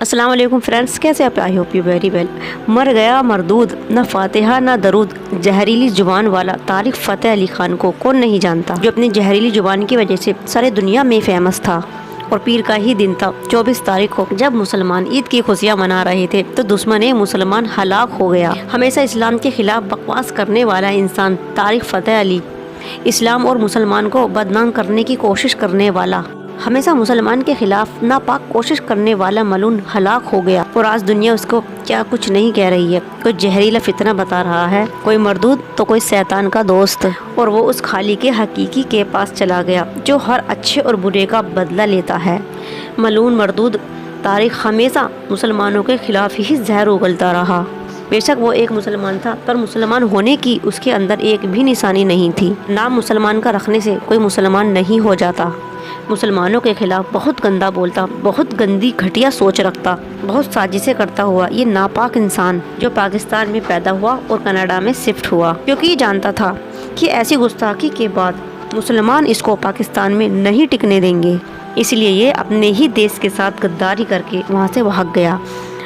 अस्सलाम वालेकुम फ्रेंड्स, कैसे आप? I hope you very well. मर गया मरदूद, न फातिहा न दरूद, जहरीली जुबान वाला तारिक फ़तेह अली खान को कौन नहीं जानता, जो अपनी जहरीली जुबान की वजह से सारी दुनिया में फेमस था। और पीर का ही दिन था 24 तारीख को, जब मुसलमान ईद की खुशियां मना रहे थे तो दुश्मन मुसलमान हलाक हो गया। हमेशा इस्लाम के खिलाफ बकवास करने वाला इंसान तारिक फ़तेह अली, इस्लाम और मुसलमान को बदनाम करने की कोशिश करने वाला, हमेशा मुसलमान के खिलाफ नापाक कोशिश करने वाला मलून हलाक हो गया। और आज दुनिया उसको क्या कुछ नहीं कह रही है। कोई जहरीला फितना बता रहा है, कोई मरदूद तो कोई शैतान का दोस्त। और वो उस खाली के हकीकी के पास चला गया जो हर अच्छे और बुरे का बदला लेता है। मलून मरदूद तारिक हमेशा मुसलमानों के खिलाफ ही जहर उगलता रहा। बेशक वो एक मुसलमान था, पर मुसलमान होने की उसके अंदर एक भी निशानी नहीं थी। नाम मुसलमान का रखने से कोई मुसलमान नहीं हो जाता। मुसलमानों के खिलाफ बहुत गंदा बोलता, बहुत गंदी घटिया सोच रखता, बहुत साजिशें करता हुआ ये नापाक इंसान जो पाकिस्तान में पैदा हुआ और कनाडा में शिफ्ट हुआ, क्योंकि ये जानता था कि ऐसी गुस्ताखी के बाद मुसलमान इसको पाकिस्तान में नहीं टिकने देंगे। इसलिए ये अपने ही देश के साथ गद्दारी करके वहाँ से भाग गया।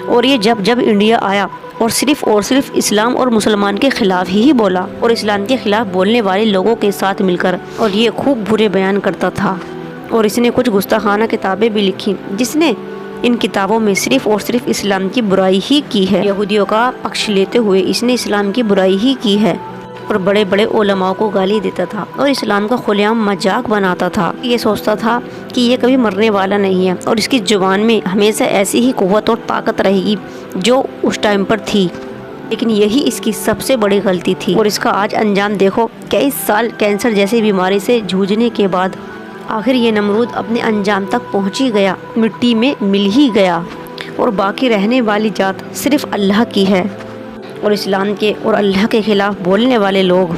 और ये जब इंडिया आया और सिर्फ इस्लाम और मुसलमान के खिलाफ ही बोला, और इस्लाम के खिलाफ बोलने वाले लोगों के साथ मिलकर, और ये खूब बुरे बयान करता था। और इसने कुछ गुस्ताखाना किताबें भी लिखी, जिसने इन किताबों में सिर्फ इस्लाम की बुराई ही की है। यहूदियों का पक्ष लेते हुए इसने इस्लाम की बुराई ही की है, और बड़े बड़े उलमाओं को गाली देता था और इस्लाम का खुलेआम मजाक बनाता था। ये सोचता था कि ये कभी मरने वाला नहीं है और इसकी जुबान में हमेशा ऐसी ही कुव्वत और ताकत रहेगी जो उस टाइम पर थी। लेकिन यही इसकी सबसे बड़ी गलती थी, और इसका आज अंजाम देखो। कई साल कैंसर जैसी बीमारी से जूझने के बाद आखिर ये नमरूद अपने अंजाम तक पहुंच ही गया, मिट्टी में मिल ही गया। और बाकी रहने वाली जात सिर्फ अल्लाह की है, और इस्लाम के और अल्लाह के खिलाफ बोलने वाले लोग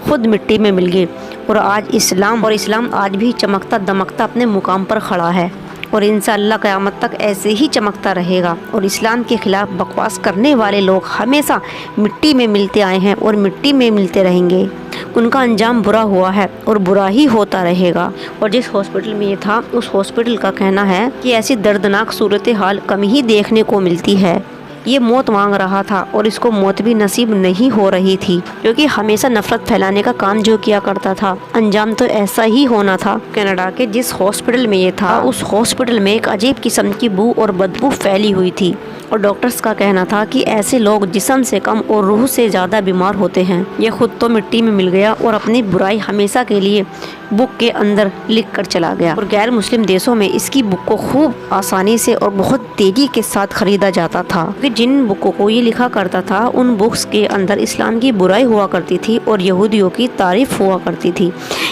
खुद मिट्टी में मिल गए। और आज इस्लाम आज भी चमकता दमकता अपने मुकाम पर खड़ा है, और इंशाअल्लाह क़यामत तक ऐसे ही चमकता रहेगा। और इस्लाम के खिलाफ बकवास करने वाले लोग हमेशा मिट्टी में मिलते आए हैं और मिट्टी में मिलते रहेंगे। उनका अंजाम बुरा हुआ है और बुरा ही होता रहेगा। और जिस हॉस्पिटल में ये था, उस हॉस्पिटल का कहना है कि ऐसी दर्दनाक सूरत हाल कम ही देखने को मिलती है। ये मौत मांग रहा था और इसको मौत भी नसीब नहीं हो रही थी, क्योंकि हमेशा नफरत फैलाने का काम जो किया करता था, अंजाम तो ऐसा ही होना था। कनाडा के जिस हॉस्पिटल में ये था, उस हॉस्पिटल में एक अजीब किस्म की बू और बदबू फैली हुई थी, और डॉक्टर्स का कहना था कि ऐसे लोग जिस्म से कम और रूह से ज़्यादा बीमार होते हैं। ये खुद तो मिट्टी में मिल गया और अपनी बुराई हमेशा के लिए बुक के अंदर लिख कर चला गया। और गैर मुस्लिम देशों में इसकी बुक को खूब आसानी से और बहुत तेजी के साथ खरीदा जाता था, क्योंकि जिन बुकों को ये लिखा करता था उन बुक्स के अंदर इस्लाम की बुराई हुआ करती थी और यहूदियों की तारीफ हुआ करती थी।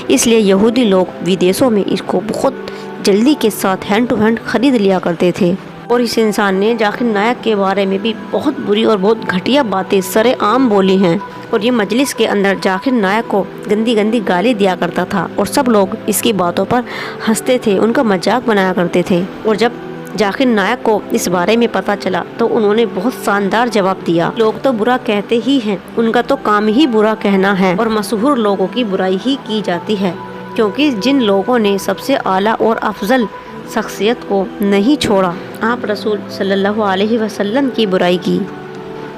इसलिए यहूदी लोग विदेशों में इसको बहुत जल्दी के साथ हैंड टू हैंड खरीद लिया करते थे। और इस इंसान ने जाकिर नायक के बारे में भी बहुत बुरी और बहुत घटिया बातें सरेआम बोली हैं। और ये मजलिस के अंदर जाकिर नायक को गंदी गंदी गाली दिया करता था, और सब लोग इसकी बातों पर हंसते थे, उनका मजाक बनाया करते थे। और जब जाकिर नायक को इस बारे में पता चला तो उन्होंने बहुत शानदार जवाब दिया। लोग तो बुरा कहते ही हैं, उनका तो काम ही बुरा कहना है, और मशहूर लोगों की बुराई ही की जाती है, क्योंकि जिन लोगों ने सबसे आला और अफजल शख्सियत को नहीं छोड़ा, आप रसूल सल्लल्लाहु अलैहि वसल्लम की बुराई की,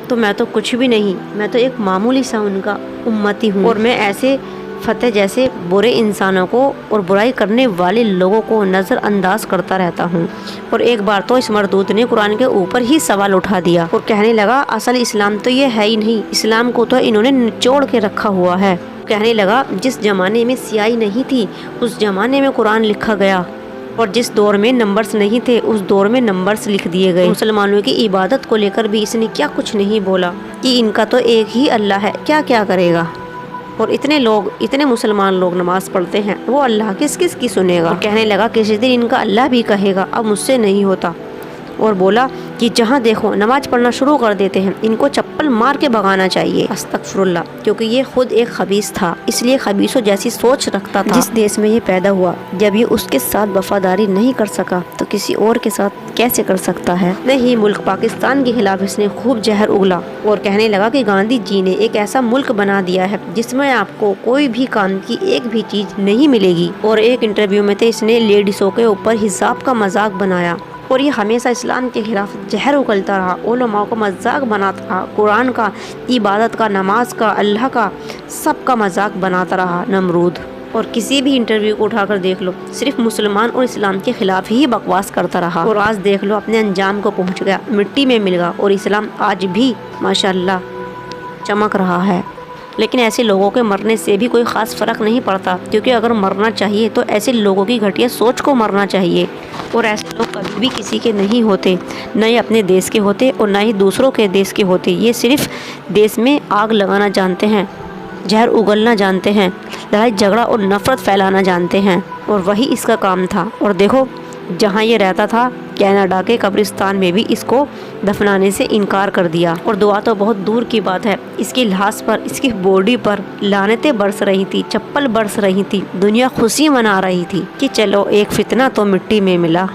तो मैं तो कुछ भी नहीं, मैं तो एक मामूली सा उनका उम्मती हूँ। और मैं ऐसे फतेह जैसे बुरे इंसानों को और बुराई करने वाले लोगों को नज़रअंदाज करता रहता हूँ। और एक बार तो इस मरदूद ने कुरान के ऊपर ही सवाल उठा दिया और कहने लगा, असल इस्लाम तो ये है ही नहीं, इस्लाम को तो इन्होंने निचोड़ के रखा हुआ है। कहने लगा, जिस ज़माने में स्याही नहीं थी उस ज़माने में कुरान लिखा गया, और जिस दौर में नंबर्स नहीं थे उस दौर में नंबर्स लिख दिए गए। मुसलमानों की इबादत को लेकर भी इसने क्या कुछ नहीं बोला कि इनका तो एक ही अल्लाह है, क्या क्या करेगा। और इतने मुसलमान लोग नमाज पढ़ते हैं, वो अल्लाह किस किस की सुनेगा। और कहने लगा, किसी दिन इनका अल्लाह भी कहेगा, अब मुझसे नहीं होता। और बोला कि जहाँ देखो नमाज पढ़ना शुरू कर देते हैं, इनको चप्पल मार के भगाना चाहिए। अस्तगफिरुल्लाह, क्योंकि ये खुद एक खबीस था, इसलिए खबीसों जैसी सोच रखता था। जिस देश में ये पैदा हुआ, जब ये उसके साथ वफादारी नहीं कर सका तो किसी और के साथ कैसे कर सकता है। नहीं, मुल्क पाकिस्तान के खिलाफ इसने खूब जहर उगला और कहने लगा कि गांधी जी ने एक ऐसा मुल्क बना दिया है जिसमें आपको कोई भी काम की एक भी चीज नहीं मिलेगी। और एक इंटरव्यू में इसने लेडीजों के ऊपर हिजाब का मजाक बनाया اور یہ ہمیشہ اسلام کے خلاف زہر اگلتا رہا، علماء کو مذاق بناتا رہا، قرآن کا، عبادت کا، نماز کا، اللہ کا، سب کا مذاق بناتا رہا نمرود۔ اور کسی بھی انٹرویو کو اٹھا کر دیکھ لو، صرف مسلمان اور اسلام کے خلاف ہی بکواس کرتا رہا، اور آج دیکھ لو اپنے انجام کو پہنچ گیا، مٹی میں مل گیا، اور اسلام آج بھی ماشاءاللہ چمک رہا ہے۔ لیکن ایسے لوگوں کے مرنے سے بھی کوئی خاص فرق نہیں پڑتا، کیونکہ اگر مرنا چاہیے تو ایسے لوگوں کی گھٹیا سوچ کو مرنا چاہیے، اور ایسے لوگ کبھی بھی کسی کے نہیں ہوتے، نہ ہی اپنے دیش کے ہوتے اور نہ ہی دوسروں کے دیش کے ہوتے۔ یہ صرف دیش میں آگ لگانا جانتے ہیں، زہر اگلنا جانتے ہیں، لڑائی جھگڑا اور نفرت پھیلانا جانتے ہیں، اور وہی اس کا کام تھا۔ اور دیکھو جہاں یہ رہتا تھا کینیڈا کے قبرستان میں بھی اس کو دفنانے سے انکار کر دیا، اور دعا تو بہت دور کی بات ہے، اس کی لاش پر، اس کی باڈی پر لعنتیں برس رہی تھی، چپل برس رہی تھی، دنیا خوشی منا رہی تھی کہ چلو ایک فتنہ تو مٹی میں ملا۔